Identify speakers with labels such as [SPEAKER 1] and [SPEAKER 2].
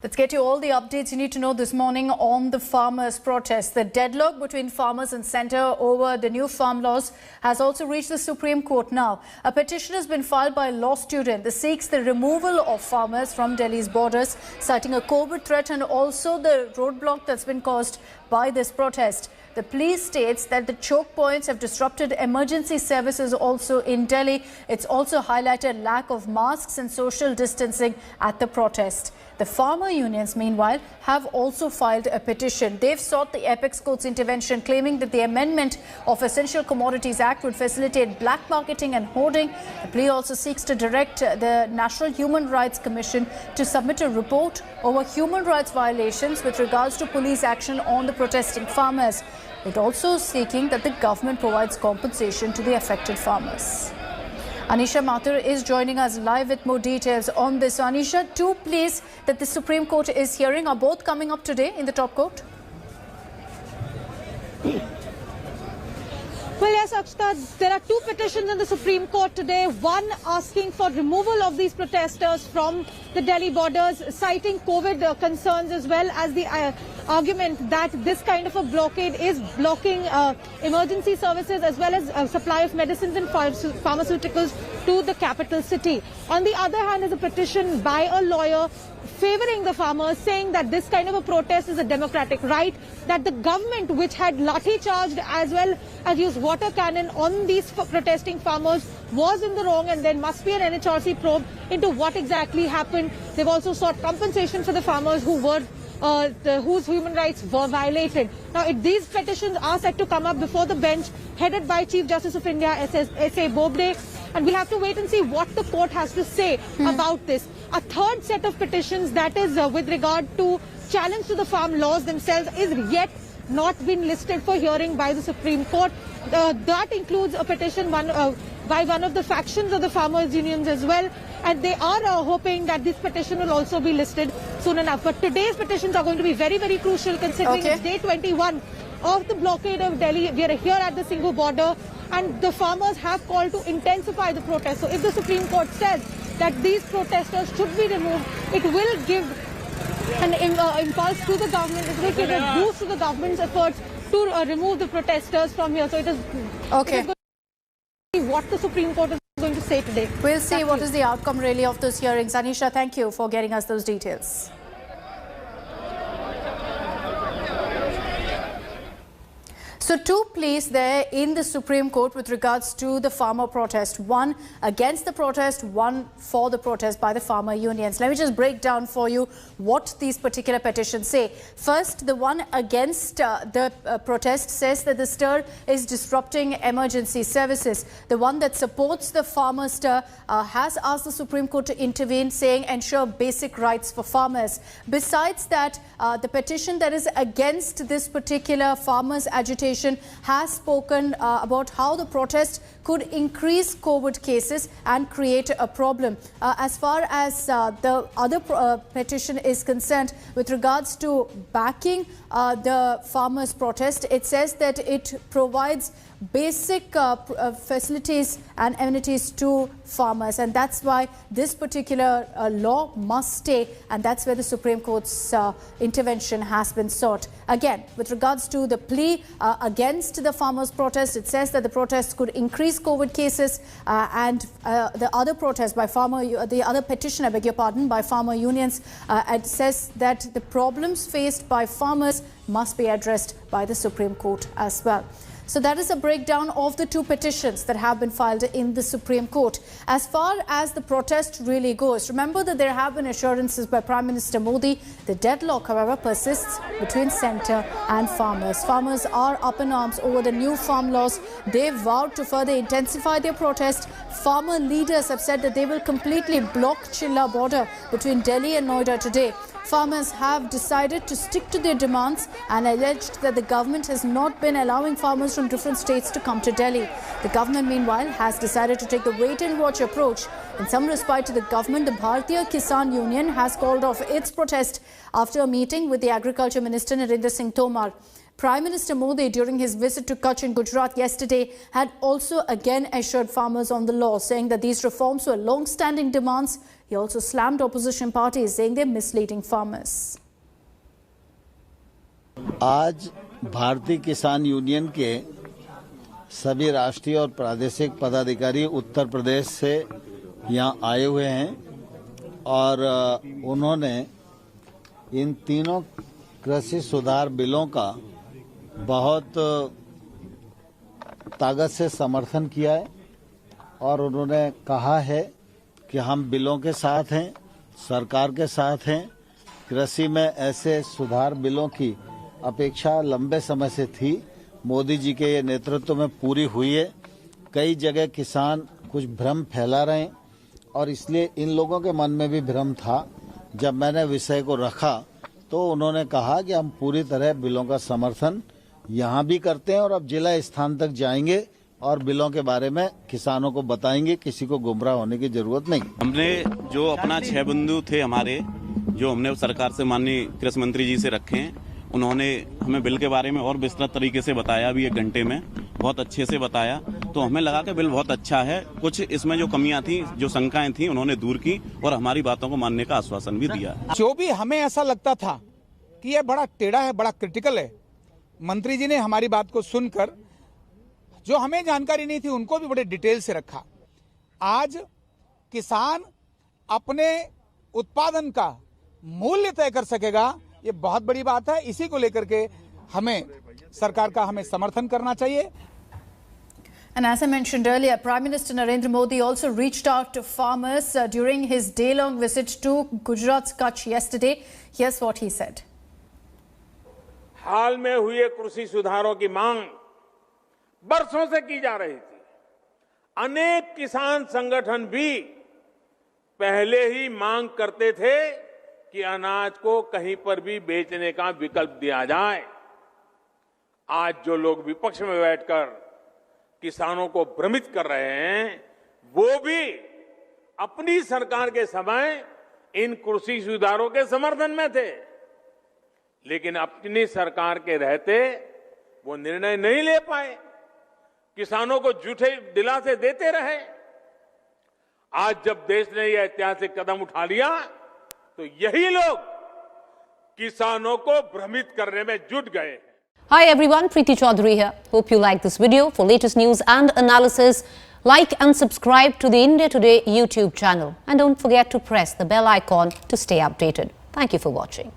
[SPEAKER 1] Let's get you all the updates you need to know this morning on the farmers' protest. The deadlock between farmers and centre over the new farm laws has also reached the Supreme Court now. A petition has been filed by a law student that seeks the removal of farmers from Delhi's borders, citing a COVID threat and also the roadblock that's been caused by this protest. The plea states that the choke points have disrupted emergency services also in Delhi. It's also highlighted lack of masks and social distancing at the protest. The farmer unions, meanwhile, have also filed a petition. They've sought the Apex Court's intervention, claiming that the amendment of Essential Commodities Act would facilitate black marketing and hoarding. The plea also seeks to direct the National Human Rights Commission to submit a report over human rights violations with regards to police action on the protesting farmers. It also seeking that the government provides compensation to the affected farmers. Anisha Mathur is joining us live with more details on this. So Anisha, two pleas that the Supreme Court is hearing are both coming up today in the top court.
[SPEAKER 2] Well, yes, Akshita, there are two petitions in the Supreme Court today. One asking for removal of these protesters from the Delhi borders, citing COVID concerns, as well as the argument that this kind of a blockade is blocking emergency services as well as supply of medicines and pharmaceuticals to the capital city. On the other hand, is a petition by a lawyer favouring the farmers, saying that this kind of a protest is a democratic right, that the government, which had lathi charged as well as used water cannon on these protesting farmers, was in the wrong, and there must be an NHRC probe into what exactly happened. They've also sought compensation for the farmers who were whose human rights were violated. Now, these petitions are set to come up before the bench headed by Chief Justice of India, S.A. Bobde, and we'll have to wait and see what the court has to say about this. A third set of petitions, that is with regard to challenge to the farm laws themselves, is yet not been listed for hearing by the Supreme Court. That includes a petition by one of the factions of the farmers' unions as well, and they are hoping that this petition will also be listed soon enough. But today's petitions are going to be very, very crucial, considering it's day 21 of the blockade of Delhi. We are here at the Singhu border, and the farmers have called to intensify the protest. So if the Supreme Court says that these protesters should be removed, it will give an impulse to the government, it will give a boost to the government's efforts to remove the protesters from here. So it is going to see what the Supreme Court is going to say today.
[SPEAKER 1] We'll see what is the outcome really of those hearings. Anisha, thank you for getting us those details. So two pleas there in the Supreme Court with regards to the farmer protest. One against the protest, one for the protest by the farmer unions. Let me just break down for you what these particular petitions say. First, the one against the protest says that the stir is disrupting emergency services. The one that supports the farmer stir has asked the Supreme Court to intervene, saying ensure basic rights for farmers. Besides that, the petition that is against this particular farmers' agitation has spoken about how the protest could increase COVID cases and create a problem. As far as the other petition is concerned, with regards to backing the farmers' protest, it says that it provides basic facilities and amenities to farmers, and that's why this particular law must stay, and that's where the Supreme Court's intervention has been sought. Again, with regards to the plea against the farmers' protest, it says that the protests could increase COVID cases, and the other protest by the other petition, I beg your pardon, by farmer unions, it says that the problems faced by farmers must be addressed by the Supreme Court as well. So that is a breakdown of the two petitions that have been filed in the Supreme Court. As far as the protest really goes, remember that there have been assurances by Prime Minister Modi. The deadlock, however, persists between centre and farmers. Farmers are up in arms over the new farm laws. They vowed to further intensify their protest. Farmer leaders have said that they will completely block Chilla border between Delhi and Noida today. Farmers have decided to stick to their demands and alleged that the government has not been allowing farmers from different states to come to Delhi. The government, meanwhile, has decided to take the wait-and-watch approach. In some respite to the government, the Bharatiya Kisan Union has called off its protest after a meeting with the Agriculture Minister Narendra Singh Tomar. Prime Minister Modi, during his visit to Kutch in Gujarat yesterday, had also again assured farmers on the law, saying that these reforms were long-standing demands He also slammed opposition parties, saying they're misleading farmers.
[SPEAKER 3] आज भारतीय किसान union के सभी राष्ट्रीय और प्रादेशिक पदाधिकारी उत्तर प्रदेश से यहाँ आए हुए हैं और उन्होंने इन तीनों कृषि सुधार बिलों का बहुत ताकत से समर्थन किया है और उन्होंने कहा है कि हम बिलों के साथ हैं, सरकार के साथ हैं। कृषि में ऐसे सुधार बिलों की अपेक्षा लंबे समय से थी, मोदी जी के ये नेतृत्व में पूरी हुई है। कई जगह किसान कुछ भ्रम फैला रहे हैं और इसलिए इन लोगों के मन में भी भ्रम था। जब मैंने विषय को रखा तो उन्होंने कहा कि हम पूरी तरह बिलों का समर्थन यहाँ भी करते हैं और अब जिला स्थान तक जाएंगे और बिलों के बारे में किसानों को बताएंगे। किसी को गुमराह होने की जरूरत नहीं।
[SPEAKER 4] हमने जो अपना 6 बिंदु थे हमारे, जो हमने सरकार से माननीय कृषि मंत्री जी से रखे हैं, उन्होंने हमें बिल के बारे में और विस्तृत तरीके से बताया भी, 1 घंटे में बहुत अच्छे से बताया। तो हमें लगा कि बिल बहुत अच्छा है। कुछ इसमें जो कमियां थी, जो शंकाएं थी, उन्होंने दूर की और हमारी बातों को मानने का आश्वासन भी दिया।
[SPEAKER 5] जो भी हमें ऐसा लगता था कि यह बड़ा टेढ़ा है, बड़ा क्रिटिकल है, मंत्री जी ने हमारी बात को सुनकर जो हमें जानकारी नहीं थी उनको भी बड़े डिटेल से रखा। आज किसान अपने उत्पादन का मूल्य तय कर सकेगा, ये बहुत बड़ी बात है। इसी को लेकर के हमें सरकार का समर्थन करना चाहिए।
[SPEAKER 1] And as I mentioned earlier, Prime Minister Narendra Modi also reached out to farmers during his day-long visit to Gujarat's Kutch yesterday. Here's what he said.
[SPEAKER 6] हाल में हुए कृषि सुधारों की मांग बरसों से की जा रही थी। अनेक किसान संगठन भी पहले ही मांग करते थे कि अनाज को कहीं पर भी बेचने का विकल्प दिया जाए। आज जो लोग विपक्ष में बैठकर किसानों को भ्रमित कर रहे हैं, वो भी अपनी सरकार के समय इन कृषि सुधारों के समर्थन में थे, लेकिन अपनी सरकार के रहते वो निर्णय नहीं ले पाए, किसानों को झूठे दिलासे देते रहे। आज जब देश ने यह ऐतिहासिक कदम उठा लिया तो यही लोग किसानों को भ्रमित करने में जुट गए।
[SPEAKER 7] Hi everyone, Preeti Chaudhary here. Hope you like this video. For latest news and analysis, like and subscribe to the India Today YouTube channel. And don't forget to press the bell icon to stay updated. Thank you for watching.